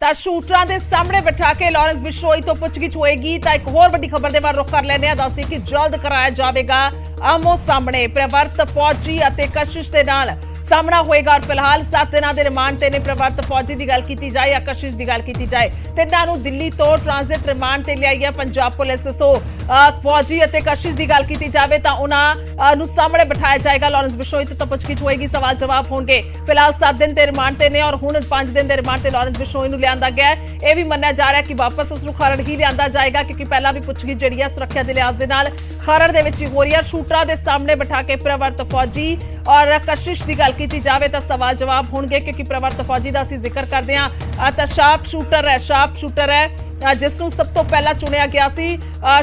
ਤਾਂ ਸ਼ੂਟਰਾਂ ਦੇ ਸਾਹਮਣੇ ਬਿਠਾ ਕੇ ਲਾਰੈਂਸ ਬਿਸ਼ਨੋਈ ਤੋਂ ਪੁੱਛਗਿੱਛ ਹੋਏਗੀ। ਤਾਂ ਇੱਕ ਹੋਰ ਵੱਡੀ ਖਬਰ ਦੇ ਵੱਲ ਰੁਖ ਕਰ ਲੈਂਦੇ ਹਾਂ। ਦੱਸਦੀ ਕਿ ਜਲਦ ਕਰਾਇਆ ਜਾਵੇਗਾ ਆਮੋ ਸਾਹਮਣੇ ਪ੍ਰਵਰਤ ਫੌਜੀ ਅਤੇ ਕਸ਼ਿਸ਼ ਦੇ ਨਾਲ ਸਾਹਮਣਾ ਹੋਏਗਾ। ਔਰ ਫਿਲਹਾਲ 7 ਦਿਨਾਂ ਦੇ ਰਿਮਾਂਡ ਤੇ ਨੇ ਪ੍ਰਵਰਤ ਫੌਜੀ ਦੀ ਗੱਲ ਕੀਤੀ ਜਾਏ ਜਾਂ ਕਸ਼ਿਸ਼ ਦੀ ਗੱਲ ਕੀਤੀ ਜਾਏ। ਤਿੰਨਾਂ ਨੂੰ ਦਿੱਲੀ ਤੋਂ ਟ੍ਰਾਂਜ਼ਿਟ ਰਿਮਾਂਡ ਤੇ ਲਿਆਈ ਹੈ ਪੰਜਾਬ ਪੁਲਿਸ। ਸੋ ਫੌਜੀ ਅਤੇ ਕਸ਼ਿਸ਼ ਦੀ ਗੱਲ ਕੀਤੀ ਜਾਵੇ ਤਾਂ ਉਹਨਾਂ ਨੂੰ ਸਾਹਮਣੇ ਬਿਠਾਇਆ ਜਾਏਗਾ। ਲਾਰੈਂਸ ਬਿਸ਼ਨੋਈ ਤੋਂ ਪੁੱਛਗਿੱਛ ਹੋਏਗੀ, ਸਵਾਲ ਜਵਾਬ ਹੋਣਗੇ। ਫਿਲਹਾਲ 7 ਦਿਨ ਦੇ ਰਿਮਾਂਡ ਤੇ ਨੇ ਔਰ ਹੁਣ 5 ਦਿਨ ਦੇ ਰਿਮਾਂਡ ਤੇ ਲਾਰੈਂਸ ਬਿਸ਼ਨੋਈ ਨੂੰ ਲਿਆਂਦਾ ਗਿਆ ਹੈ। ਇਹ ਵੀ ਮੰਨਿਆ ਜਾ ਰਿਹਾ ਕਿ ਵਾਪਸ ਉਸ ਨੂੰ ਖਰੜ ਹੀ ਲਿਆਂਦਾ ਜਾਏਗਾ, ਕਿਉਂਕਿ ਪਹਿਲਾਂ ਵੀ ਪੁੱਛਗਿੱਛ ਜਿਹੜੀ ਹੈ ਸੁਰੱਖਿਆ ਦੇ ਲਿਹਾਜ਼ ਦੇ ਨਾਲ ਖਰੜ ਦੇ ਵਿੱਚ ਹੀ ਹੋ ਰਹੀ ਹੈ। ਸ਼ੂਟਰਾਂ ਦੇ ਸਾਹਮਣੇ ਬਿਠਾ ਕੇ ਪ੍ਰਵਰਤ ਫੌਜੀ ਔਰ ਕਸ਼ਿਸ਼ ਦੀ ਗੱਲ ਕੀਤੀ ਜਾਵੇ ਤਾਂ ਸਵਾਲ ਜਵਾਬ ਹੋਣਗੇ, ਕਿਉਂਕਿ ਪ੍ਰਵਰਤ ਫੌਜੀ ਦਾ ਅਸੀਂ ਜ਼ਿਕਰ ਕਰਦੇ ਹਾਂ ਤਾਂ ਸ਼ਾਰਪ ਸ਼ੂਟਰ ਹੈ ਜਿਸ ਨੂੰ ਸਭ ਤੋਂ ਪਹਿਲਾਂ ਚੁਣਿਆ ਗਿਆ ਸੀ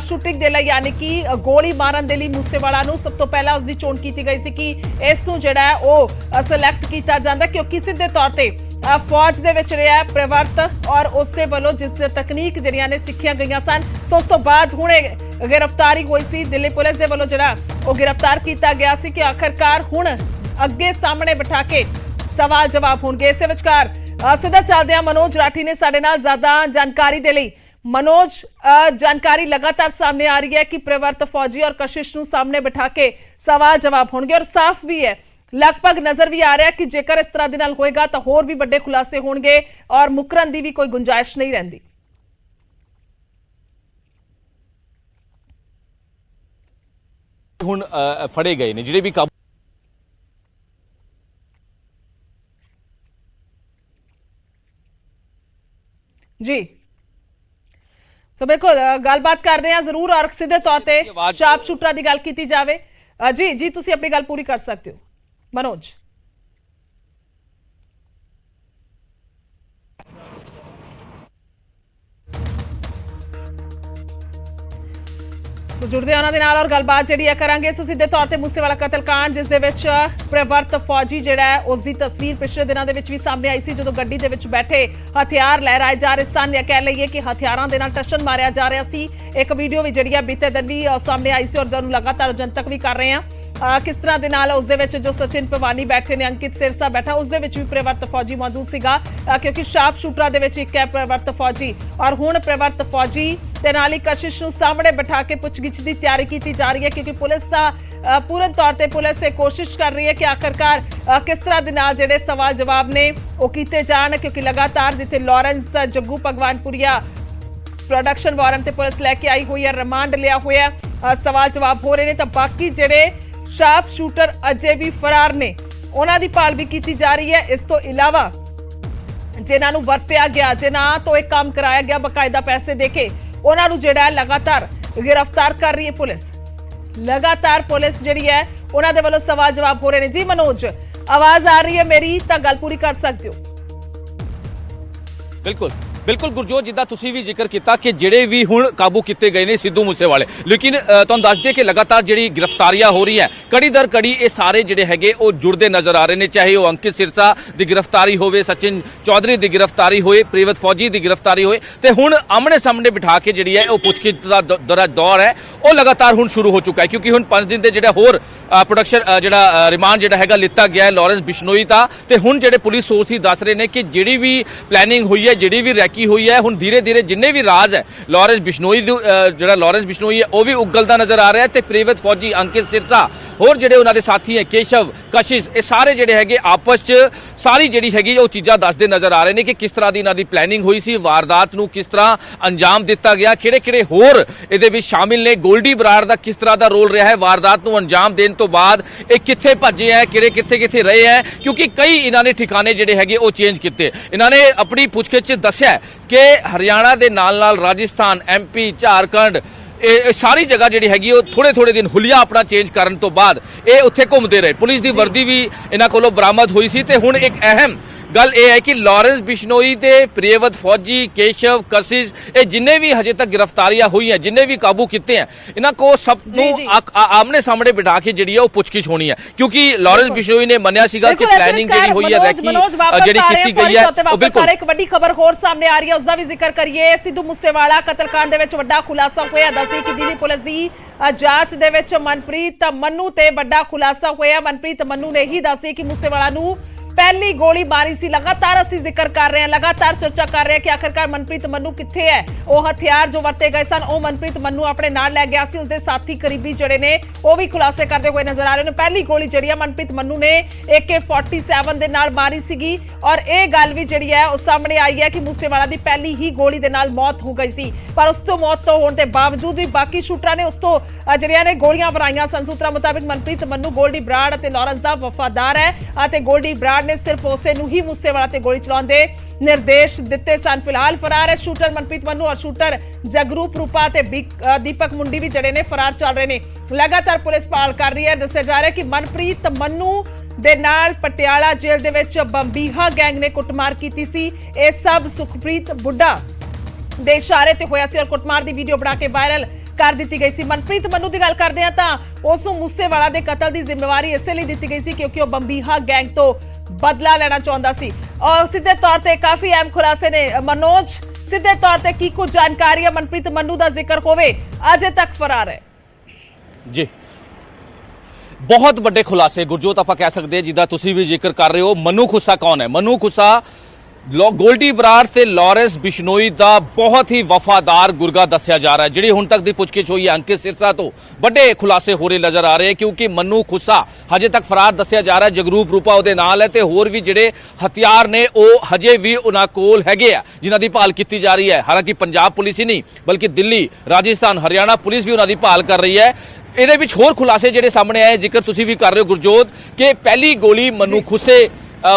ਸ਼ੂਟਿੰਗ ਦੇ ਲਈ, ਯਾਨੀ ਕਿ ਗੋਲੀ ਮਾਰਨ ਦੇ ਲਈ ਮੂਸੇਵਾਲਾ ਨੂੰ ਸਭ ਤੋਂ ਪਹਿਲਾਂ ਉਸ ਦੀ ਚੋਣ ਕੀਤੀ ਗਈ ਸੀ ਕਿ ਇਸ ਨੂੰ ਜਿਹੜਾ ਹੈ ਉਹ ਸਿਲੈਕਟ ਕੀਤਾ ਜਾਂਦਾ, ਕਿਉਂਕਿ ਸਿੱਧੇ ਤੌਰ ਤੇ ਫੌਜ ਦੇ ਵਿੱਚ ਰਿਹਾ ਪ੍ਰਵਰਤ ਔਰ ਉਸਦੇ ਵੱਲੋਂ ਜਿਸ ਤਕਨੀਕ ਜਿਹੜੀਆਂ ਨੇ ਸਿੱਖੀਆਂ ਗਈਆਂ ਸਨ। ਸੋ ਉਸ ਤੋਂ ਬਾਅਦ ਹੁਣ ਗ੍ਰਿਫਤਾਰੀ ਹੋਈ ਸੀ ਦਿੱਲੀ ਪੁਲਿਸ ਦੇ ਵੱਲੋਂ, ਜਿਹੜਾ ਉਹ ਗ੍ਰਿਫਤਾਰ ਕੀਤਾ ਗਿਆ ਸੀ ਕਿ ਆਖਰਕਾਰ ਹੁਣ ਅੱਗੇ ਸਾਹਮਣੇ ਬਿਠਾ ਕੇ ਸਵਾਲ ਜਵਾਬ ਹੋਣਗੇ। ਇਸੇ ਵਿਚਕਾਰ ਸਿੱਧਾ ਚੱਲਦੇ ਹਾਂ ਮਨੋਜ ਰਾਠੀ ਨੇ ਸਾਡੇ ਨਾਲ ਜ਼ਿਆਦਾ ਜਾਣਕਾਰੀ ਦੇ ਲਈ। ਮਨੋਜ, ਜਾਣਕਾਰੀ ਲਗਾਤਾਰ ਸਾਹਮਣੇ ਆ ਰਹੀ ਹੈ ਕਿ ਪ੍ਰਵਰਤ ਫੌਜੀ ਔਰ ਕਸ਼ਿਸ਼ ਨੂੰ ਸਾਹਮਣੇ ਬਿਠਾ ਕੇ ਸਵਾਲ ਜਵਾਬ ਹੋਣਗੇ ਔਰ ਸਾਫ਼ ਵੀ ਹੈ, ਲਗਭਗ ਨਜ਼ਰ ਵੀ ਆ ਰਿਹਾ ਕਿ ਜੇਕਰ ਇਸ ਤਰ੍ਹਾਂ ਦੇ ਨਾਲ ਹੋਏਗਾ ਤਾਂ ਹੋਰ ਵੀ ਵੱਡੇ ਖੁਲਾਸੇ ਹੋਣਗੇ ਔਰ ਮੁਕਰਨ ਦੀ ਵੀ ਕੋਈ ਗੁੰਜਾਇਸ਼ ਨਹੀਂ ਰਹਿੰਦੀ। ਹੁਣ ਫੜੇ ਗਏ ਨੇ ਜਿਹੜੇ ਵੀ ਕਾਬੂ जी सो बिल्कुल गलबात करते हैं जरूर और सीधे तौर पे शार्प शूटर की गल की जाए। जी जी तुसी अपनी गल पूरी कर सकते हो मनोज। जुड़ते हैं उन्होंने और गलबात जी करांगे। सो सीधे तौर पर मूसेवाला कतलकांड जिस दे विच प्रवरत फौजी जिहड़ा है उसकी तस्वीर पिछले दिनों के भी सामने आई सी, जो गड्डी दे विच बैठे हथियार लहराए जा रहे सन या कह लीए कि हथियारों के नाल टशन मारिया जा रहा सी। एक वीडियो भी जिहड़ी बीते दिन भी सामने आई सी और उन्होंने लगातार जनतक भी कर रहे हैं किस तरह के नाल उसदे विच जो सचिन पवानी बैठे ने, अंकित सिरसा बैठा, उसदे विच भी प्रवरत फौजी मौजूद सीगा, क्योंकि शार्प शूटरां दे विच एक है प्रवरत फौजी और हुण प्रवरत फौजी ते नाल ही कशिश नूं सामने बिठा के पुछगिछ की तैयारी की जा रही है, क्योंकि पुलिस का पूर्ण तौर पर पुलिस कोशिश कर रही है कि आखिरकार किस तरह के नाल जिहड़े सवाल जवाब ने वो कीते जाण, क्योंकि लगातार जिथे Lawrence Jaggu Bhagwanpuria production warrant ते पुलिस लैके आई हुई है, रिमांड लिया हुआ है, सवाल जवाब हो रहे हैं, तो बाकी जिहड़े शार्प शूटर अजे भी फरार ने उन्हां दी भाल भी की जा रही है। इस तो इलावा जिन्हां नूं वरतिया गया, जिन्हां तो एक काम कराया गया बकायदा पैसे देके, उन्हां नूं जिहड़ा लगातार गिरफ्तार कर रही है पुलिस। लगातार पुलिस जिहड़ी है उन्हां दे वल्लों सवाल जवाब हो रहे हैं। जी मनोज, आवाज आ रही है मेरी, तां गल पूरी कर सकते हो। बिल्कुल बिल्कुल गुरजोत, जिद्दां तुसीं भी जिक्र किया कि जिहड़े भी हुण काबू किए गए ने सिद्धू मूसेवाले, लेकिन तुहानूं दस दिए कि लगातार जिहड़ी गिरफ्तारियां हो रही है कड़ी दर कड़ी ये सारे जिहड़े हैगे वो जुड़ते नजर आ रहे हैं, चाहे वो अंकित सिरसा की गिरफ्तारी होवे, सचिन चौधरी की गिरफ्तारी होए, प्रवरत फौजी की गिरफ्तारी होए, ते हुण आमने सामने बिठा के जिहड़ी है वो पुछगिछ दा दौर है वो लगातार हुण शुरू हो चुका है, क्योंकि हुण 5 दिन के जिहड़ा होर प्रोडक्शन जिहड़ा रिमांड जिहड़ा हैगा लिता गया है लॉरेंस बिश्नोई दा, ते हुण जिहड़े पुलिस सोर्स ही दस रहे हैं कि जिहड़ी भी प्लैनिंग हुई है, जिहड़ी भी रैकी हुई है, हुण धीरे धीरे जिन्ने भी राज है लॉरेंस बिश्नोई जिहड़ा लॉरेंस बिश्नोई है वो भी उगलदा नजर आ रहा है, ते प्रवरत फौजी अंकित सिरसा होर जिहड़े उन्हां दे साथी है केशव कशिश, ये सारे जिहड़े हैगे आपस च सारी जिहड़ी हैगी वो चीज़ां दसदे नजर आ रहे हैं कि किस तरह की इन्हां दी प्लैनिंग हुई सी, वारदात नूं किस तरह अंजाम दिता गया, किहड़े होर इहदे विच शामिल ने, गोल्डी बराड़ दा किस तरह का रोल रहा है वारदात नूं अंजाम देने तो बाद, ये कित्थे भज्जे है, कित्थे रहे हैं, क्योंकि कई इन्हां ने ठिकाने जिहड़े हैगे वो चेंज किए। इन्हां ने अपनी पुछगिछ दस्सिया कि हरियाणा दे नाल राजस्थान, MP, झारखंड सारी जगह जिहड़ी हैगी वो थोड़े दिन हुलिया अपना चेंज करन तो बाद ये उत्थे घूमते रहे। पुलिस की वर्दी भी इन्हां कोलों बरामद हुई सी, ते हुण एक अहम गल यह है कि लॉरेंस बिश्नोई ते प्रवरत फौजी केशव कशिश ये जिन्ने भी हजे तक गिरफ्तारियां हुई हैं, जिन्ने भी काबू किए हैं, इन्हां को सब आमने सामने बिठा के जिहड़ी है वो पुछगिछ होनी है, क्योंकि लॉरेंस बिश्नोई ने मन्निया सीगा कि प्लैनिंग जिहड़ी हुई है रैकी जिहड़ी कीती गई है। बिल्कुल एक वड्डी खबर होर सामने आ रही है, उसका भी जिक्र करिए। सिद्धू मूसेवाला कतलकांड दे विच वड्डा खुलासा होया, दसी कि दिल्ली पुलिस दी जांच दे विच मनप्रीत मन्नू ते वड्डा खुलासा होया। मनप्रीत मन्नू ने ही दसी कि मूसेवाला नूं ਪਹਿਲੀ ਗੋਲੀ ਮਾਰੀ ਸੀ। ਲਗਾਤਾਰ ਅਸੀਂ ਜ਼ਿਕਰ ਕਰ ਰਹੇ ਹਾਂ, ਲਗਾਤਾਰ ਚਰਚਾ ਕਰ ਰਹੇ ਹਾਂ ਕਿ ਆਖਿਰਕਾਰ ਮਨਪ੍ਰੀਤ ਮੰਨੂ ਕਿੱਥੇ ਹੈ। ਉਹ ਹਥਿਆਰ ਜੋ ਵਰਤੇ ਗਏ ਸਨ ਉਹ ਮਨਪ੍ਰੀਤ ਮੰਨੂ ਆਪਣੇ ਨਾਲ ਲੈ ਗਿਆ ਸੀ। ਉਸਦੇ ਸਾਥੀ ਕਰੀਬੀ ਜਿਹੜੇ ਨੇ ਉਹ ਵੀ ਖੁਲਾਸੇ ਕਰਦੇ ਹੋਏ ਨਜ਼ਰ ਆ ਰਹੇ ਨੇ। ਪਹਿਲੀ ਗੋਲੀ ਜਿਹੜੀ ਹੈ ਮਨਪ੍ਰੀਤ ਮੰਨੂ ਨੇ AK-47 ਦੇ ਨਾਲ ਮਾਰੀ ਸੀਗੀ ਔਰ ਇਹ ਗੱਲ ਵੀ ਜਿਹੜੀ ਹੈ ਉਹ ਸਾਹਮਣੇ ਆਈ ਹੈ ਕਿ ਮੂਸੇਵਾਲਾ ਦੀ ਪਹਿਲੀ ਹੀ ਗੋਲੀ ਦੇ ਨਾਲ ਮੌਤ ਹੋ ਗਈ ਸੀ। ਪਰ ਉਸ ਤੋਂ ਮੌਤ ਤੋਂ ਹੋਣ ਦੇ ਬਾਵਜੂਦ ਵੀ ਬਾਕੀ ਸ਼ੂਟਰਾਂ ਨੇ ਉਸ ਤੋਂ ਜਿਹੜੀਆਂ ਨੇ ਗੋਲੀਆਂ ਬਣਾਈਆਂ ਸਨ। ਸੂਤਰਾਂ ਮੁਤਾਬਿਕ ਮਨਪ੍ਰੀਤ ਮੰਨੂ ਗੋਲਡੀ ਬਰਾੜ ਅਤੇ ਲਾਰੈਂਸ ਦਾ ਵਫਾਦਾਰ ਹੈ ਅਤੇ ਗੋਲਡੀ ਬਰਾੜ ਨੇ ਸਿਰਫ ਉਸੇ ਨੂੰ ਹੀ ਮੂਸੇਵਾਲਾ ਤੇ ਗੋਲੀ ਚਲਾਉਣ ਦੇ निर्देश दिते सन। फिलहाल फरार है शूटर मनप्रीत मन्नू और शूटर जगरूप रूपा ते दीपक मुंडी भी जड़े ने फरार चल रहे ने। लगातार पुलिस भाल कर रही है। दस्सिया जा रहा है कि मनप्रीत मन्नू दे नाल पटियाला जेल दे विच बंबीहा गैंग ने कुटमार कीती सी। ये सब सुखप्रीत बुड्ढा दे इशारे ते होया सी और कुटमार दी वीडियो बना के वायरल कर दी गई सी। मनप्रीत मन्नू की गल करते हैं तो उस मूसेवाला दे कतल की जिम्मेवारी इस लिए दी गई सी क्योंकि वह बंबीहा गैंग तो बदला लेना चाहता सी। और सीधे तौर पर काफी अहम खुलासे ने। मनोज, सीधे तौर पर की कुछ जानकारी है मनप्रीत मन्नू का जिक्र होवे अजे तक फरार है जी। बहुत बड़े खुलासे गुरजोत आप कह सकते हैं जिदा तुसी भी जिक्र कर रहे हो। मनु खुसा कौन है? मनु खुसा गोल्डी बराड़ ते लॉरेंस बिश्नोई दा बहुत ही वफादार गुरगा दस्या जा रहा है। जिहड़ी हुण तक दी पुछगिछ होई है अंकित सिरसा तो बड़े खुलासे हो रहे नजर आ रहे हैं क्योंकि मनु खुसा हजे तक फरार दस्या जा रहा है। जगरूप रूपा उहदे नाल है ते होर भी जिहड़े हथियार ने ओह हजे भी उहनां कोल हैगे आ जिन्हां दी भाल कीती जा रही है। हालांकि पंजाब पुलिस ही नहीं बल्कि दिल्ली, राजस्थान, हरियाणा पुलिस भी उहनां दी भाल कर रही है। ਇਹਦੇ ਵਿੱਚ ਹੋਰ ਖੁਲਾਸੇ ਜਿਹੜੇ ਸਾਹਮਣੇ ਆਏ ਜ਼ਿਕਰ ਤੁਸੀਂ ਵੀ ਕਰ ਰਹੇ ਹੋ ਗੁਰਜੋਤ ਕਿ ਪਹਿਲੀ ਗੋਲੀ ਮਨੂ ਖੁਸੇ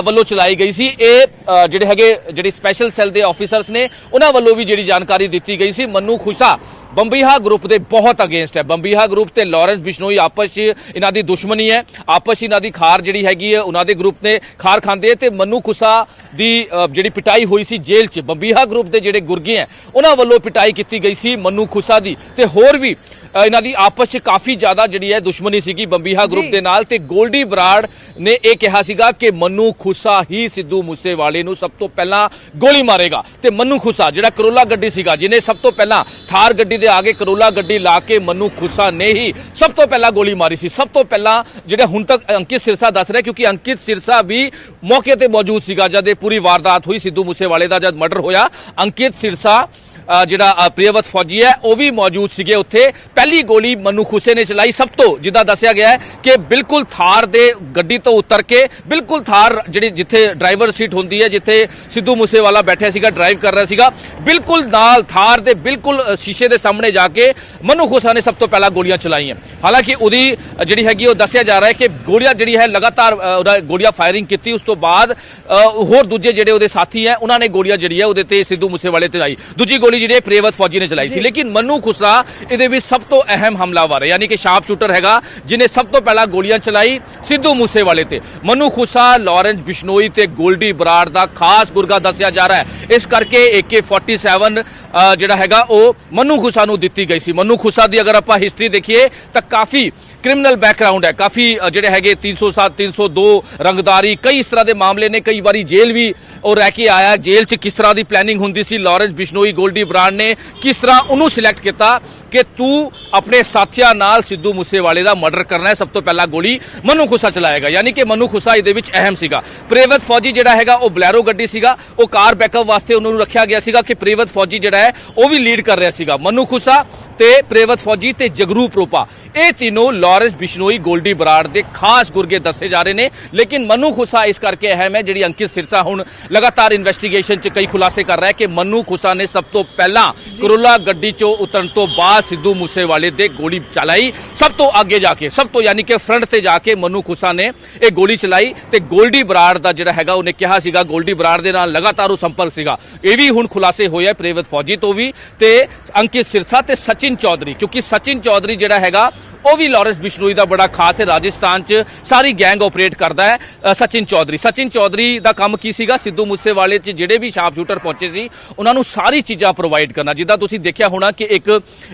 ਵੱਲੋਂ ਚਲਾਈ ਗਈ ਸੀ। ਇਹ ਜਿਹੜੇ ਸਪੈਸ਼ਲ ਸੈੱਲ ਦੇ ਆਫੀਸਰਸ ਨੇ ਉਹਨਾਂ ਵੱਲੋਂ ਵੀ ਜਿਹੜੀ ਜਾਣਕਾਰੀ ਦਿੱਤੀ ਗਈ ਸੀ। ਮਨੂ ਖੁਸਾ ਬੰਬੀਹਾ ਗਰੁੱਪ ਦੇ ਬਹੁਤ ਅਗੇਂਸਟ ਹੈ। ਬੰਬੀਹਾ ਗਰੁੱਪ ਤੇ ਲਾਰੈਂਸ ਬਿਸ਼ਨੋਈ ਆਪਸ 'ਚ ਇਹਨਾਂ ਦੀ ਦੁਸ਼ਮਣੀ ਹੈ। ਆਪਸ 'ਚ ਇਹਨਾਂ ਦੀ ਖਾਰ ਜਿਹੜੀ ਹੈਗੀ ਹੈ ਉਹਨਾਂ ਦੇ ਗਰੁੱਪ ਨੇ ਖਾਰ ਖਾਂਦੇ ਤੇ ਮਨੂ ਖੁਸਾ ਦੀ ਜਿਹੜੀ ਪਿਟਾਈ ਹੋਈ ਸੀ ਜੇਲ੍ਹ 'ਚ ਬੰਬੀਹਾ ਗਰੁੱਪ ਦੇ ਜਿਹੜੇ ਗੁਰਗੇ ਹੈ ਉਹਨਾਂ ਵੱਲੋਂ ਪਿਟਾਈ ਕੀਤੀ ਗਈ ਸੀ ਮਨੂ ਖੁਸਾ ਦੀ ਤੇ ਹੋਰ ਵੀ ਇਹਨਾਂ ਦੀ ਆਪਸ 'ਚ ਕਾਫੀ ਜ਼ਿਆਦਾ ਜਿਹੜੀ ਹੈ ਦੁਸ਼ਮਣੀ ਸੀਗੀ ਬੰਬੀਹਾ ਗਰੁੱਪ ਦੇ ਨਾਲ। ਤੇ ਗੋਲਡੀ ਬਰਾੜ ਨੇ ਇਹ ਕਿਹਾ ਸੀਗਾ ਕਿ ਮਨੂ ਖੁਸਾ ਹੀ ਸਿੱਧੂ ਮੂਸੇਵਾਲੇ ਨੂੰ ਸਭ ਤੋਂ ਪਹਿਲਾਂ ਗੋਲੀ ਮਾਰੇਗਾ ਤੇ ਮਨੂ ਖੁਸਾ ਜਿਹੜਾ ਕਰੋਲਾ ਗੱਡੀ ਸੀਗਾ ਜਿਹਨੇ ਸਭ ਤੋਂ ਪਹਿਲਾਂ ਥਾਰ ਗੱਡੀ ਦੇ ਆਗੇ ਕਰੋਲਾ ਗੱਡੀ ਲਾ ਕੇ ਮਨੂ ਖੁਸਾ ਨੇ ਹੀ ਸਭ ਤੋਂ ਪਹਿਲਾਂ ਗੋਲੀ ਮਾਰੀ ਸੀ। ਸਭ ਤੋਂ ਪਹਿਲਾਂ ਜਿਹੜੇ ਹੁਣ ਤੱਕ ਅੰਕਿਤ ਸਿਰਸਾ ਦੱਸ ਰਿਹਾ ਕਿਉਂਕਿ ਅੰਕਿਤ ਸਿਰਸਾ ਵੀ ਮੌਕੇ ਤੇ ਮੌਜੂਦ ਸੀਗਾ ਜਦ ਇਹ ਪੂਰੀ ਵਾਰਦਾਤ ਹੋਈ ਸਿੱਧੂ ਮੂਸੇਵਾਲੇ ਦਾ ਜਦ ਮਰਡਰ ਹੋਇਆ। ਅੰਕਿਤ ਸਿਰਸਾ ਜਿਹੜਾ ਪ੍ਰਿਯਵਤ ਫੌਜੀ ਹੈ ਉਹ ਵੀ ਮੌਜੂਦ ਸੀਗੇ ਉੱਥੇ। ਪਹਿਲੀ ਗੋਲੀ ਮਨੂ ਖੁਸੇ ਨੇ ਚਲਾਈ ਸਭ ਤੋਂ ਜਿੱਦਾਂ ਦੱਸਿਆ ਗਿਆ ਹੈ ਕਿ ਬਿਲਕੁਲ ਥਾਰ ਦੇ ਗੱਡੀ ਤੋਂ ਉਤਰ ਕੇ ਬਿਲਕੁਲ ਥਾਰ ਜਿਹੜੀ ਜਿੱਥੇ ਡਰਾਈਵਰ ਸੀਟ ਹੁੰਦੀ ਹੈ ਜਿੱਥੇ ਸਿੱਧੂ ਮੂਸੇਵਾਲਾ ਬੈਠਿਆ ਸੀਗਾ ਡਰਾਈਵ ਕਰ ਰਿਹਾ ਸੀਗਾ ਬਿਲਕੁਲ ਨਾਲ ਥਾਰ ਦੇ ਬਿਲਕੁਲ ਸ਼ੀਸ਼ੇ ਦੇ ਸਾਹਮਣੇ ਜਾ ਕੇ ਮਨੂ ਖੁਸਾ ਨੇ ਸਭ ਤੋਂ ਪਹਿਲਾਂ ਗੋਲੀਆਂ ਚਲਾਈਆਂ। ਹਾਲਾਂਕਿ ਉਹਦੀ ਜਿਹੜੀ ਹੈਗੀ ਉਹ ਦੱਸਿਆ ਜਾ ਰਿਹਾ ਹੈ ਕਿ ਗੋਲੀਆਂ ਜਿਹੜੀ ਹੈ ਲਗਾਤਾਰ ਗੋਲੀਆਂ ਫਾਇਰਿੰਗ ਕੀਤੀ। ਉਸ ਤੋਂ ਬਾਅਦ ਹੋਰ ਦੂਜੇ ਜਿਹੜੇ ਉਹਦੇ ਸਾਥੀ ਹੈ ਉਹਨਾਂ ਨੇ ਗੋਲੀਆਂ ਜਿਹੜੀ ਹੈ ਉਹਦੇ ਤੇ ਸਿੱਧੂ ਮੂਸੇਵਾਲੇ ਤੇ ਚਲਾਈ। ਦੂਜੀ ਗੋਲੀ ਜਿਹੜੇ ਪ੍ਰਿਯਵਤ ਫੌਜੀ ਨੇ ਚਲਾਈ ਸੀ। ਲੇਕਿਨ ਮਨੂ ਖੁਸਾ ਇਹਦੇ ਵਿੱਚ ਸਭ ਤੋਂ ਅਹਿਮ ਹਮਲਾਵਰ ਹੈ ਯਾਨੀ ਕਿ ਸ਼ਾਰਪ ਸ਼ੂਟਰ ਹੈਗਾ ਜਿਹਨੇ ਸਭ ਤੋਂ ਪਹਿਲਾਂ ਗੋਲੀਆਂ ਚਲਾਈ ਸਿੱਧੂ ਮੂਸੇਵਾਲੇ ਤੇ। ਮਨੂ ਖੁਸਾ ਲਾਰੈਂਸ ਬਿਸ਼ਨੋਈ ਤੇ ਗੋਲਡੀ ਬਰਾੜ ਦਾ ਖਾਸ ਗੁਰਗਾ ਦੱਸਿਆ ਜਾ ਰਿਹਾ ਹੈ। ਇਸ ਕਰਕੇ AK-47 ਜਿਹੜਾ ਹੈਗਾ ਉਹ ਮਨੂ ਖੁਸਾ ਨੂੰ ਦਿੱਤੀ ਗਈ ਸੀ। ਮਨੂ ਖੁਸਾ ਦੀ ਅਗਰ ਆਪਾਂ ਹਿਸਟਰੀ ਦੇਖੀਏ ਤਾਂ ਕਾਫੀ क्रिमिनल बैकग्राउंड है। काफी ਜਿਹੜੇ ਹੈਗੇ 307 302 रंगदारी कई इस तरह के मामले ने कई बारी जेल भी और रह के आया। जेल च किस तरह की प्लैनिंग होंदी सी लारैंस बिश्नोई गोल्डी बराड़ ने किस तरह उन्होंने सिलेक्ट किया कि तू अपने साथियों नाल सिद्धू मूसेवाले का मर्डर करना है सब तो पहला गोली मनु खुसा चलाएगा यानी कि मनु खुसा ਇਹਦੇ ਵਿੱਚ अहम ਸੀਗਾ। प्रियवत फौजी ਜਿਹੜਾ ਹੈਗਾ ਉਹ ਬਲੈਰੋ ਗੱਡੀ ਸੀਗਾ ਉਹ ਕਾਰ ਬੈਕਅਪ ਵਾਸਤੇ ਉਹਨਾਂ ਨੂੰ ਰੱਖਿਆ ਗਿਆ ਸੀਗਾ ਕਿ ਪ੍ਰਿਯਵਤ ਫੌਜੀ ਜਿਹੜਾ ਹੈ ਉਹ ਵੀ ਲੀਡ ਕਰ ਰਿਹਾ ਸੀਗਾ। ਮਨੂ ਖੁਸਾ ਤੇ ਪ੍ਰਿਯਵਤ ਫੌਜੀ ਤੇ ਜਗਰੂਪ ਰੂਪਾ ਇਹ तीनों ਲਾਰੈਂਸ ਬਿਸ਼ਨੋਈ ਗੋਲਡੀ ਬਰਾੜ ਦੇ ਖਾਸ ਗੁਰਗੇ ਦੱਸੇ ਜਾ ਰਹੇ ਨੇ। ਲੇਕਿਨ ਮਨੂ ਖੁਸਾ ਇਸ ਕਰਕੇ ਅਹਿਮ ਹੈ ਜਿਹੜੀ ਅੰਕਿਤ ਸਿਰਸਾ ਹੁਣ ਲਗਾਤਾਰ ਇਨਵੈਸਟੀਗੇਸ਼ਨ 'ਚ ਕਈ ਖੁਲਾਸੇ ਕਰ ਰਿਹਾ ਹੈ ਕਿ ਮਨੂ ਖੁਸਾ ਨੇ ਸਭ ਤੋਂ ਪਹਿਲਾਂ ਕਰੋਲਾ ਗੱਡੀ 'ਚੋਂ ਉਤਰਨ ਤੋਂ ਬਾਅਦ ਸਿੱਧੂ ਮੂਸੇਵਾਲੇ ਦੇ ਗੋਲੀ ਚਲਾਈ। ਸਭ ਤੋਂ ਅੱਗੇ ਜਾ ਕੇ ਸਭ ਤੋਂ ਯਾਨੀ ਕਿ ਫਰੰਟ ਤੇ ਜਾ ਕੇ ਮਨੂ ਖੁਸਾ ਨੇ ਇਹ ਗੋਲੀ ਚਲਾਈ ਤੇ ਗੋਲਡੀ ਬਰਾੜ ਦਾ ਜਿਹੜਾ ਹੈਗਾ ਉਹਨੇ ਕਿਹਾ ਸੀਗਾ ਗੋਲਡੀ ਬਰਾੜ ਦੇ ਨਾਲ ਲਗਾਤਾਰ ਉਹ ਸੰਪਰਕ ਸੀਗਾ। ਇਹ ਵੀ ਹੁਣ ਖੁਲਾਸੇ ਹੋਏ ਆ ਪ੍ਰਿਯਵਤ ਫੌਜੀ ਤੋਂ ਵੀ ਤੇ ਅੰਕਿਤ ਸਿਰਸਾ ਤੇ ਸਚਿਨ ਚੌਧਰੀ ਕਿਉਂਕਿ ਸਚਿਨ ਚੌਧਰੀ ਜਿਹੜਾ ਹੈਗਾ ਉਹ ਵੀ ਲਾਰੈਂਸ ਬਿਸ਼ਨੋਈ ਦਾ ਬੜਾ ਖਾਸ ਹੈ। ਰਾਜਸਥਾਨ 'ਚ ਸਾਰੀ ਗੈਂਗ ਆਪਰੇਟ ਕਰਦਾ ਹੈ ਸਚਿਨ ਚੌਧਰੀ ਦਾ ਕੰਮ ਕੀ ਸੀਗਾ ਸਿੱਧੂ ਮੂਸੇਵਾਲੇ 'ਚ ਜਿਹੜੇ ਵੀ ਸ਼ਾਰਪ ਸ਼ੂਟਰ ਪਹੁੰਚੇ ਸੀ ਉਹਨਾਂ ਨੂੰ ਸਾਰੀ ਚੀਜ਼ਾਂ ਪ੍ਰੋਵਾਈਡ ਕਰਨਾ। ਜਿੱਦਾਂ ਤੁਸੀਂ ਦੇਖਿਆ ਹੋਣਾ ਕਿ ਇੱਕ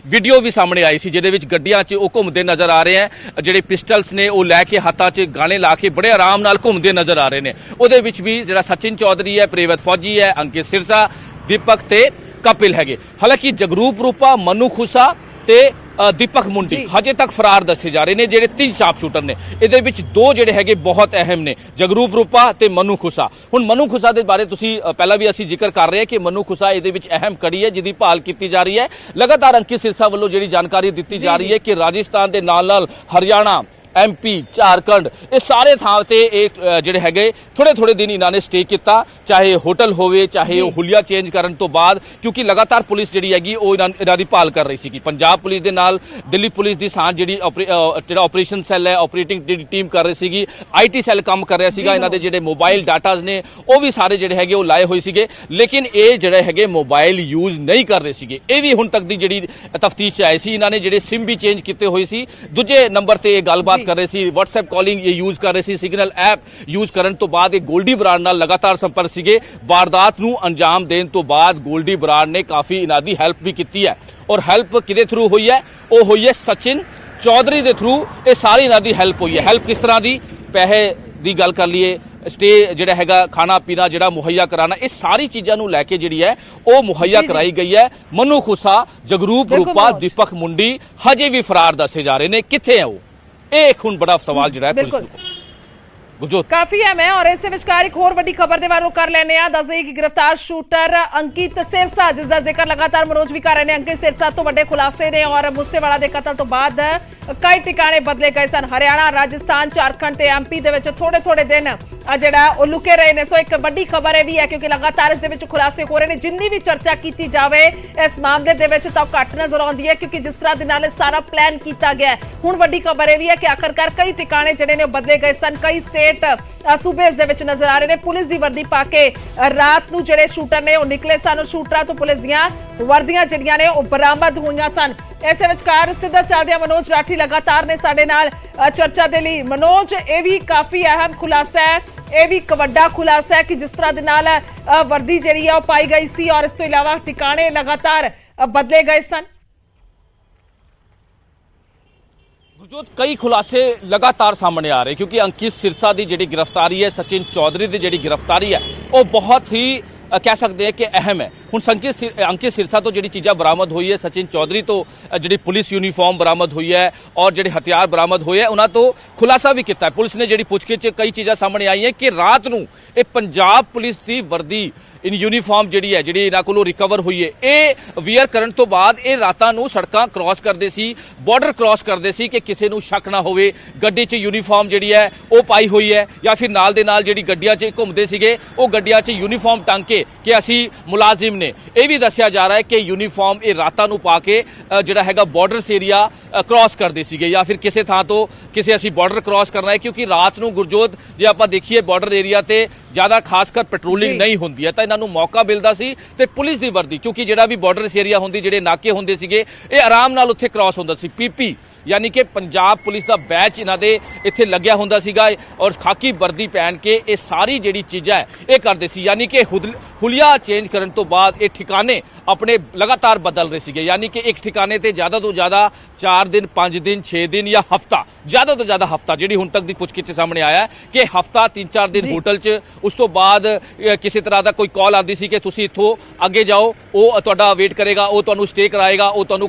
ਵੀਡੀਓ ਵੀ ਸਾਹਮਣੇ ਆਈ ਸੀ ਜਿਹਦੇ ਵਿੱਚ ਗੱਡੀਆਂ 'ਚ ਉਹ ਘੁੰਮਦੇ ਨਜ਼ਰ ਆ ਰਹੇ ਹੈ ਜਿਹੜੇ ਪਿਸਟਲਸ ਨੇ ਉਹ ਲੈ ਕੇ ਹੱਥਾਂ 'ਚ ਗਾਣੇ ਲਾ ਕੇ ਬੜੇ ਆਰਾਮ ਨਾਲ ਘੁੰਮਦੇ ਨਜ਼ਰ ਆ ਰਹੇ ਨੇ। ਉਹਦੇ ਵਿੱਚ ਵੀ ਜਿਹੜਾ ਸਚਿਨ ਚੌਧਰੀ ਹੈ ਪ੍ਰਿਯਵਤ ਫੌਜੀ ਹੈ ਅੰਕਿਤ ਸਿਰਸਾ ਦੀਪਕ ਤੇ ਕਪਿਲ ਹੈਗੇ। ਹਾਲਾਂਕਿ ਜਗਰੂਪ ਰੂਪਾ ਮਨੂ ਖੁਸਾ ਤੇ ਦੀਪਕ ਮੁੰਡੀ ਹਜੇ ਤੱਕ ਫਰਾਰ ਦੱਸੇ ਜਾ ਰਹੇ ਨੇ। ਜਿਹੜੇ 3 ਸ਼ਾਰਪ ਸ਼ੂਟਰ ਨੇ ਇਹਦੇ ਵਿੱਚ 2 ਜਿਹੜੇ ਹੈਗੇ ਬਹੁਤ ਅਹਿਮ ਨੇ, ਜਗਰੂਪ ਰੂਪਾ ਤੇ ਮਨੂ ਖੁਸਾ। ਹੁਣ ਮਨੂ ਖੁਸਾ ਦੇ ਬਾਰੇ ਤੁਸੀਂ ਪਹਿਲਾਂ ਵੀ ਅਸੀਂ ਜ਼ਿਕਰ ਕਰ ਰਹੇ ਹਾਂ ਕਿ ਮਨੂ ਖੁਸਾ ਇਹਦੇ ਵਿੱਚ ਅਹਿਮ ਕੜੀ ਹੈ ਜਿਹਦੀ ਭਾਲ ਕੀਤੀ ਜਾ ਰਹੀ ਹੈ। ਲਗਾਤਾਰ ਅੰਕਿਤ ਸਿਰਸਾ ਵੱਲੋਂ ਜਿਹੜੀ ਜਾਣਕਾਰੀ ਦਿੱਤੀ ਜਾ ਰਹੀ ਹੈ ਕਿ ਰਾਜਸਥਾਨ ਦੇ ਨਾਲ ਹਰਿਆਣਾ, MP, झारखंड ये सारे थां ते ਜਿਹੜੇ ਹੈਗੇ थोड़े दिन इन्हों ने स्टे किया, चाहे होटल होवे चाहे हुलिया चेंज करन तो बाद, क्योंकि लगातार पुलिस जिहड़ी हैगी ਉਹ ਇਹਨਾਂ ਦੀ ਭਾਲ ਕਰ ਰਹੀ ਸੀ। पंजाब पुलिस ਦੇ ਨਾਲ दिल्ली पुलिस ਦੀ ਸਾਂਝ ਜਿਹੜੀ ਆਪਰੇਸ਼ਨ ਸੈੱਲ ਹੈ, ਆਪਰੇਟਿੰਗ ਜਿਹੜੀ ਟੀਮ ਕਰ ਰਹੀ ਸੀਗੀ, IT ਸੈੱਲ ਕੰਮ ਕਰ ਰਿਹਾ ਸੀਗਾ। ਇਹਨਾਂ ਦੇ ਜਿਹੜੇ ਮੋਬਾਈਲ ਡਾਟਾਜ਼ ਨੇ ਉਹ ਵੀ ਸਾਰੇ ਜਿਹੜੇ ਹੈਗੇ ਉਹ ਲਾਏ ਹੋਏ ਸੀਗੇ, ਲੇਕਿਨ ਇਹ ਜਿਹੜੇ ਹੈਗੇ ਮੋਬਾਈਲ ਯੂਜ਼ ਨਹੀਂ ਕਰ ਰਹੇ ਸੀਗੇ। ਇਹ ਵੀ ਹੁਣ ਤੱਕ ਦੀ ਜਿਹੜੀ ਤਫਤੀਸ਼ ਚ ਆਈ ਸੀ। ਇਹਨਾਂ ਨੇ ਜਿਹੜੇ ਸਿਮ ਵੀ ਚੇਂਜ ਕੀਤੇ ਹੋਏ ਸੀ, ਦੂਜੇ ਨੰਬਰ ਤੇ ਇਹ ਗੱਲਬਾਤ ਕਰ ਰਹੇ ਸੀ, WhatsApp ਕਾਲਿੰਗ ਇਹ ਯੂਜ਼ ਕਰ ਰਹੇ ਸੀ, ਸਿਗਨਲ ਐਪ ਯੂਜ਼ ਕਰਨ ਤੋਂ ਬਾਅਦ ਇਹ ਗੋਲਡੀ ਬਰਾੜ ਨਾਲ ਲਗਾਤਾਰ ਸੰਪਰਕ ਸੀਗੇ। ਵਾਰਦਾਤ ਨੂੰ ਅੰਜਾਮ ਦੇਣ ਤੋਂ ਬਾਅਦ ਗੋਲਡੀ ਬਰਾੜ ਨੇ ਕਾਫੀ ਇਹਨਾਂ ਦੀ ਹੈਲਪ ਵੀ ਕੀਤੀ ਹੈ, ਔਰ ਹੈਲਪ ਕਿਹਦੇ ਥਰੂ ਹੋਈ ਹੈ? ਉਹ ਹੋਈ ਹੈ ਸਚਿਨ ਚੌਧਰੀ ਦੇ ਥਰੂ। ਇਹ ਸਾਰੀ ਇਹਨਾਂ ਦੀ ਹੈਲਪ ਹੋਈ ਹੈ। ਹੈਲਪ ਕਿਸ ਤਰ੍ਹਾਂ ਦੀ? ਪੈਸੇ ਦੀ ਗੱਲ ਕਰ ਲਈਏ, स्टे ਜਿਹੜਾ ਹੈਗਾ, ਖਾਣਾ ਪੀਣਾ ਜਿਹੜਾ ਮੁਹੱਈਆ ਕਰਾਣਾ, ਇਹ ਸਾਰੀ ਚੀਜ਼ਾਂ ਨੂੰ ਲੈ ਕੇ ਜਿਹੜੀ ਹੈ ਉਹ ਮੁਹੱਈਆ ਕਰਾਈ ਗਈ ਹੈ। ਮਨੂ ਖੁਸਾ, ਜਗਰੂਪ ਰੂਪਾ, ਦੀਪਕ ਮੁੰਡੀ ਹਜੇ ਵੀ ਫਰਾਰ ਦੱਸੇ ਜਾ ਰਹੇ ਨੇ। ਕਿੱਥੇ ਹੈ ਉਹ? ਇਹ ਇੱਕ ਹੁਣ ਬੜਾ ਸਵਾਲ ਜਿਹੜਾ ਹੈ ਪੁਲਿਸ ਨੂੰ ਗੁਰਜੋਤ ਕਾਫੀ ਅਹਿਮ ਹੈ। ਔਰ ਇਸੇ ਵਿਚਕਾਰ ਇੱਕ ਹੋਰ ਵੱਡੀ ਖਬਰ ਦੇ ਬਾਰੇ ਕਰ ਲੈਣੇ ਆ। ਦੱਸ ਦਈਏ ਕਿ ਗ੍ਰਿਫਤਾਰ ਸ਼ੂਟਰ ਅੰਕਿਤ ਸਿਰਸਾ, ਜਿਸ ਦਾ ਜ਼ਿਕਰ ਲਗਾਤਾਰ ਮਨੋਜ ਵੀ ਕਰ ਰਹੇ ਨੇ, ਅੰਕਿਤ ਸਿਰਸਾ ਤੋਂ ਵੱਡੇ ਖੁਲਾਸੇ ਨੇ। ਔਰ ਮੂਸੇਵਾਲਾ ਦੇ ਕਤਲ ਤੋਂ ਬਾਅਦ ਕਈ ਟਿਕਾਣੇ ਬਦਲੇ ਗਏ ਸਨ। ਹਰਿਆਣਾ, ਰਾਜਸਥਾਨ, ਝਾਰਖੰਡ ਤੇ MP ਦੇ ਵਿੱਚ ਥੋੜੇ ਦਿਨ ਜਿਹੜਾ ਉਹ ਲੁਕੇ ਰਹੇ ਨੇ। ਸੋ ਇੱਕ ਵੱਡੀ ਖਬਰ ਇਹ ਵੀ ਹੈ ਕਿਉਂਕਿ ਲਗਾਤਾਰ ਇਸ ਦੇ ਵਿੱਚ ਖੁਲਾਸੇ ਹੋ ਰਹੇ ਨੇ। ਜਿੰਨੀ ਵੀ ਚਰਚਾ ਕੀਤੀ ਜਾਵੇ ਇਸ ਮਾਮਲੇ ਦੇ ਵਿੱਚ ਤਾਂ ਘੱਟ ਨਜ਼ਰ ਆਉਂਦੀ ਹੈ, ਕਿਉਂਕਿ ਜਿਸ ਤਰ੍ਹਾਂ ਦੇ ਨਾਲ ਸਾਰਾ ਪਲਾਨ ਕੀਤਾ ਗਿਆ ਹੈ। ਹੁਣ ਵੱਡੀ ਖਬਰ ਇਹ ਵੀ ਹੈ ਕਿ ਆਖਰਕਾਰ ਕਈ ਟਿਕਾਣੇ ਜਿਹੜੇ ਨੇ ਉਹ ਬਦਲੇ ਗਏ ਸਨ। ਕਈ ਸੂਬੇ ਦੇ ਵਿੱਚ ਨਜ਼ਰ ਆ ਰਹੇ ਨੇ। ਪੁਲਿਸ ਦੀ ਵਰਦੀ ਪਾ ਕੇ ਰਾਤ ਨੂੰ ਜਿਹੜੇ ਸ਼ੂਟਰ ਨੇ ਉਹ ਨਿਕਲੇ ਸਨ। ਸ਼ੂਟਰਾਂ ਤੋਂ ਪੁਲਿਸ ਦੀਆਂ ਵਰਦੀਆਂ ਜਿਹੜੀਆਂ ਨੇ ਉਹ ਬਰਾਮਦ ਹੋਈਆਂ ਸਨ। ਇਸੇ ਵਿਚਕਾਰ ਸਿੱਧਾ ਚੱਲਦਿਆਂ ਮਨੋਜ ਰਾਠੀ ਲਗਾਤਾਰ ਨੇ ਸਾਡੇ ਨਾਲ ਚਰਚਾ ਦੇ ਲਈ। ਮਨੋਜ, ਇਹ ਵੀ ਕਾਫੀ ਅਹਿਮ ਖੁਲਾਸਾ ਹੈ, ਇਹ ਵੀ ਇੱਕ ਵੱਡਾ ਖੁਲਾਸਾ ਹੈ ਕਿ ਜਿਸ ਤਰ੍ਹਾਂ ਦੇ ਨਾਲ ਵਰਦੀ ਜਿਹੜੀ ਹੈ ਉਹ ਪਾਈ ਗਈ ਸੀ ਔਰ ਇਸ ਤੋਂ ਇਲਾਵਾ ਟਿਕਾਣੇ ਲਗਾਤਾਰ ਬਦਲੇ ਗਏ ਸਨ। ਗੁਰਜੋਤ, ਕਈ ਖੁਲਾਸੇ ਲਗਾਤਾਰ ਸਾਹਮਣੇ ਆ ਰਹੇ ਕਿਉਂਕਿ ਅੰਕਿਤ ਸਿਰਸਾ ਦੀ ਜਿਹੜੀ ਗ੍ਰਿਫਤਾਰੀ ਹੈ, ਸਚਿਨ ਚੌਧਰੀ ਦੀ ਜਿਹੜੀ ਗ੍ਰਿਫਤਾਰੀ ਹੈ, ਉਹ ਬਹੁਤ ਹੀ ਕਹਿ ਸਕਦੇ हैं कि अहम है। ਹੁਣ ਅੰਕਿਤ ਸਿਰਸਾ ਤੋਂ ਜਿਹੜੀ ਚੀਜ਼ਾਂ ਬਰਾਮਦ ਹੋਈ ਹੈ, ਸਚਿਨ ਚੌਧਰੀ ਤੋਂ ਜਿਹੜੀ ਪੁਲਿਸ ਯੂਨੀਫਾਰਮ ਬਰਾਮਦ ਹੋਈ ਹੈ ਔਰ ਜਿਹੜੇ ਹਥਿਆਰ ਬਰਾਮਦ ਹੋਏ ਹੈ, ਉਹਨਾਂ ਤੋਂ ਖੁਲਾਸਾ ਵੀ ਕੀਤਾ ਹੈ ਪੁਲਿਸ ਨੇ। ਜਿਹੜੀ ਪੁੱਛਗਿੱਛ 'ਚ ਕਈ ਚੀਜ਼ਾਂ ਸਾਹਮਣੇ ਆਈਆਂ ਕਿ ਰਾਤ ਨੂੰ ਇਹ ਪੰਜਾਬ ਪੁਲਿਸ ਦੀ ਵਰਦੀ ਇਨ ਯੂਨੀਫਾਰਮ ਜਿਹੜੀ ਹੈ, ਜਿਹੜੀ ਇਹਨਾਂ ਕੋਲੋਂ ਰਿਕਵਰ ਹੋਈ ਹੈ, ਇਹ ਵੀਅਰ ਕਰਨ ਤੋਂ ਬਾਅਦ ਇਹ ਰਾਤਾਂ ਨੂੰ ਸੜਕਾਂ ਕ੍ਰਾਸ ਕਰਦੇ ਸੀ, ਬਾਰਡਰ ਕ੍ਰਾਸ ਕਰਦੇ ਸੀ ਕਿ ਕਿਸੇ ਨੂੰ ਸ਼ੱਕ ਨਾ ਹੋਵੇ। ਗੱਡੀ 'ਚ ਯੂਨੀਫਾਰਮ ਜਿਹੜੀ ਹੈ ਉਹ ਪਾਈ ਹੋਈ ਹੈ, ਜਾਂ ਫਿਰ ਨਾਲ ਦੇ ਨਾਲ ਜਿਹੜੀ ਗੱਡੀਆਂ 'ਚ ਘੁੰਮਦੇ ਸੀਗੇ ਉਹ ਗੱਡੀਆਂ 'ਚ ਯੂਨੀਫਾਰਮ ਟੰਗ ਕੇ ਕਿ ਅਸੀਂ ਮੁਲਾਜ਼ਮ ਨੇ। ਇਹ ਵੀ ਦੱਸਿਆ ਜਾ ਰਿਹਾ ਹੈ ਕਿ ਯੂਨੀਫਾਰਮ ਇਹ ਰਾਤਾਂ ਨੂੰ ਪਾ ਕੇ ਜਿਹੜਾ ਹੈਗਾ ਬਾਰਡਰਸ ਏਰੀਆ ਕ੍ਰਾਸ ਕਰਦੇ ਸੀਗੇ, ਜਾਂ ਫਿਰ ਕਿਸੇ ਥਾਂ ਤੋਂ ਕਿਸੇ ਅਸੀਂ ਬਾਰਡਰ ਕ੍ਰਾਸ ਕਰਨਾ ਹੈ, ਕਿਉਂਕਿ ਰਾਤ ਨੂੰ ਗੁਰਜੋਤ ਜੇ ਆਪਾਂ ਦੇਖੀਏ ਬਾਰਡਰ ਏਰੀਆ ਤੇ ਜ਼ਿਆਦਾ ਖਾਸ ਕਰ ਪੈਟਰੋਲਿੰਗ ਨਹੀਂ ਹੁੰਦੀ ਹੈ, ਤਾਂ ਇਹਨਾਂ ਨੂੰ ਮੌਕਾ ਮਿਲਦਾ ਸੀ ਤੇ ਪੁਲਿਸ ਦੀ ਵਰਦੀ, ਕਿਉਂਕਿ ਜਿਹੜਾ ਵੀ ਬਾਰਡਰ ਏਰੀਆ ਹੁੰਦੀ, ਜਿਹੜੇ ਨਾਕੇ ਹੁੰਦੇ ਸੀਗੇ, ਇਹ ਆਰਾਮ ਨਾਲ ਉੱਥੇ ਕ੍ਰਾਸ ਹੁੰਦਾ ਸੀ। PP यानी कि पंजाब पुलिस का बैच इन्हां दे इत्थे लग्या हुंदा सीगा और खाकी वर्दी पहन के ये सारी जिहड़ी चीज़ां है ये करदे सी। यानी कि हुलिया चेंज करन तो बाद ये ठिकाने अपने लगातार बदल रहे सीगे, यानी कि एक ठिकाने ते ज़्यादा तो ज़्यादा 4 दिन 5 दिन 6 दिन या हफ्ता, ज़्यादा तो ज़्यादा हफ्ता, जिहड़ी हुण तक दी पुछगिछ सामने आया है कि हफ्ता 3-4 दिन होटल च, उस तो बाद किसी तरह का कोई कॉल आती सी कि तुसीं इत्थों अगे जाओ, वो तुहाडा वेट करेगा, वो तुहानूं स्टे कराएगा, वो तुहानूं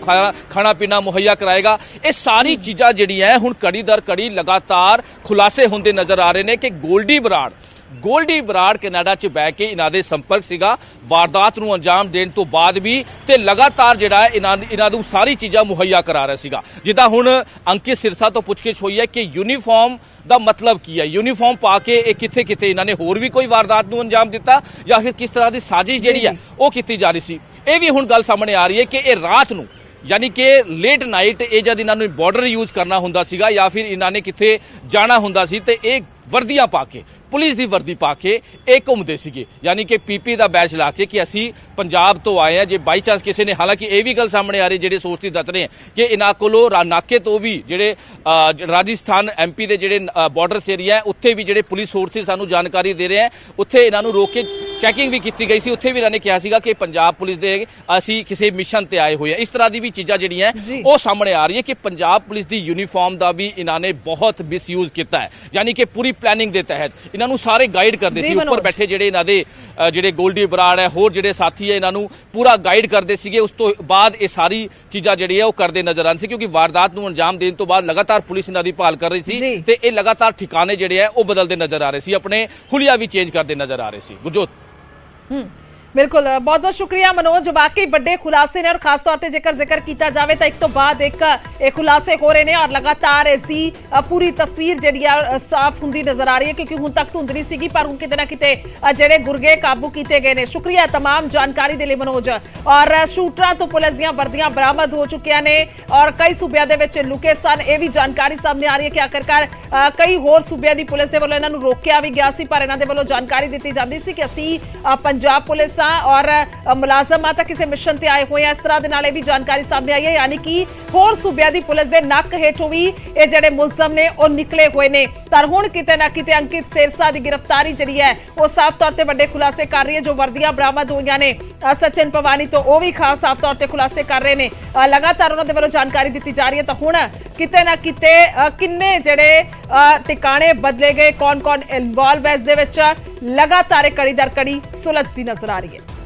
खाना पीना मुहैया कराएगा। ये सारी चीज़ां जिहड़ियां हुण कड़ी दर कड़ी लगातार खुलासे होंदे नजर आ रहे हैं कि गोल्डी बराड़ कनाडा च बह के इन्हां दे संपर्क सीगा वारदात नूं अंजाम देण तो बाद भी, ते लगातार जिहड़ा है इन्हां नूं सारी चीज़ां मुहैया करा रहा सीगा। जिद्दां हुण अंकित सिरसा तो पुछगिछ होई है कि यूनीफॉर्म ਦਾ ਮਤਲਬ ਕੀ ਹੈ, ਯੂਨੀਫਾਰਮ ਪਾ ਕੇ ਇਹ ਕਿੱਥੇ ਇਹਨਾਂ ਨੇ ਹੋਰ ਵੀ ਕੋਈ ਵਾਰਦਾਤ ਨੂੰ ਅੰਜਾਮ ਦਿੱਤਾ ਜਾਂ ਫਿਰ ਕਿਸ ਤਰ੍ਹਾਂ ਦੀ ਸਾਜ਼ਿਸ਼ ਜਿਹੜੀ ਹੈ ਉਹ ਕੀਤੀ ਜਾ ਰਹੀ ਸੀ। ਇਹ ਵੀ ਹੁਣ ਗੱਲ ਸਾਹਮਣੇ ਆ ਰਹੀ ਹੈ ਕਿ ਇਹ ਰਾਤ ਨੂੰ, यानी कि लेट नाइट ये जब इन्होंने बॉर्डर यूज करना हुंदा सीगा या फिर इन्होंने किथे जाना हुंदा सी ते एक वर्दियां पा के, पुलिस की वर्दी पा के एक घूमते सीगे, यानी कि PP का बैच ला के कि असी पंजाब तो आए हैं। जे बाई चांस किसी ने, हालांकि ये भी गल सामने आ रही जेडे सोर्स की दस रहे हैं कि इन्हां कोलों नाके तो भी जेडे राजस्थान MP के जेडे बॉर्डर एरिया है उत्थे भी जेडे पुलिस सोर्सिस सानू जानकारी दे रहे हैं, उत्थे इन्हां नूं रोक के चैकिंग भी की गई सी। उत्थे भी इन्होंने कहा सीगा कि पंजाब पुलिस दे असी किसी मिशन ते आए हुए हैं। इस तरह की भी चीज़ां जिहड़ियां वो सामने आ रही है कि पंजाब पुलिस की यूनीफॉर्म का भी इन्होंने बहुत मिसयूज किया है, यानी कि पूरी प्लैनिंग के तहत ਇਹਨਾਂ ਨੂੰ ਸਾਰੇ ਗਾਈਡ ਕਰਦੇ ਜੀ ਸੀ। ਉੱਪਰ ਮਨੋਜ। ਬੈਠੇ ਜਿਹੜੇ ਇਹਨਾਂ ਦੇ ਜਿਹੜੇ ਗੋਲਡੀ ਬਰਾੜ ਹੈ, ਹੋਰ ਜਿਹੜੇ ਸਾਥੀ ਹੈ, ਇਹਨਾਂ ਨੂੰ ਪੂਰਾ ਗਾਈਡ ਕਰਦੇ ਸੀਗੇ। ਉਸ ਤੋਂ ਬਾਅਦ ਇਹ ਸਾਰੀ ਚੀਜ਼ਾਂ ਜਿਹੜੀ ਹੈ ਉਹ ਕਰਦੇ ਨਜ਼ਰ ਆਉਂਦੇ ਸੀ, ਕਿਉਂਕਿ ਵਾਰਦਾਤ ਨੂੰ ਅੰਜਾਮ ਦੇਣ ਤੋਂ ਬਾਅਦ ਲਗਾਤਾਰ ਪੁਲਿਸ ਇਹਨਾਂ ਦੀ ਭਾਲ ਕਰ ਰਹੀ ਜੀ। ਸੀ ਤੇ ਇਹ ਲਗਾਤਾਰ ਠਿਕਾਣੇ ਜਿਹੜੇ ਹੈ ਉਹ ਬਦਲਦੇ ਨਜ਼ਰ ਆ ਰਹੇ ਸੀ, ਆਪਣੇ ਹੁਲੀਆ ਵੀ ਚੇਂਜ ਕਰਦੇ ਨਜ਼ਰ ਆ ਰਹੇ ਸੀ। ਗੁਰਜੋਤ बिल्कुल बहुत बहुत शुक्रिया मनोज। वाकई बड़े खुलासे ने और खास तौर पर जेकर जिक्र किया जाए तो एक तो बाद एक खुलासे हो रहे हैं और लगातार इसकी पूरी तस्वीर जी साफ होंगी नजर आ रही है, क्योंकि हुण तक धुंधली सी पर हुण किते ना किते जिहड़े गुरगे काबू किए गए हैं। शुक्रिया तमाम जानकारी के लिए मनोज। और शूटरां तो पुलिस दी वर्दियां बरामद हो चुकियां ने और कई सूबियां दे विच लुके सन, यह भी जानकारी सामने आ रही है कि आखिरकार कई होर सूबियां दी पुलिस दे वल्लों इन्हां नूं रोकिया भी गया सी, पर इन्हां दे वल्लों जानकारी दित्ती जांदी सी कि असीं पंजाब पुलिस और मुलाजम आ किसी मिशन से आए हुए हैं। इस तरह के नाल भी जानकारी सामने आई है, यानी कि होर सूबिया की पुलिस के नक हेठों भी ये जिहड़े मुलजम ने वो निकले हुए ने। पर हुण किते ना किते अंकित सेरसा की गिरफ्तारी जिहड़ी है वो साफ तौर पर बड़े खुलासे कर रही है। जो वर्दियां बरामद हुई ने सचिन पवानी तो वह भी खास साफ तौर पर खुलासे कर रहे हैं। लगातार उन्होंने वालों जानकारी दी जा रही है। तो हुण किते ना किते किन्ने जिहड़े ठिकाने बदले गए, कौन कौन इन्वॉल्व है, इस दे विच लगातार कड़ी दर कड़ी सुलझती नजर आ रही है।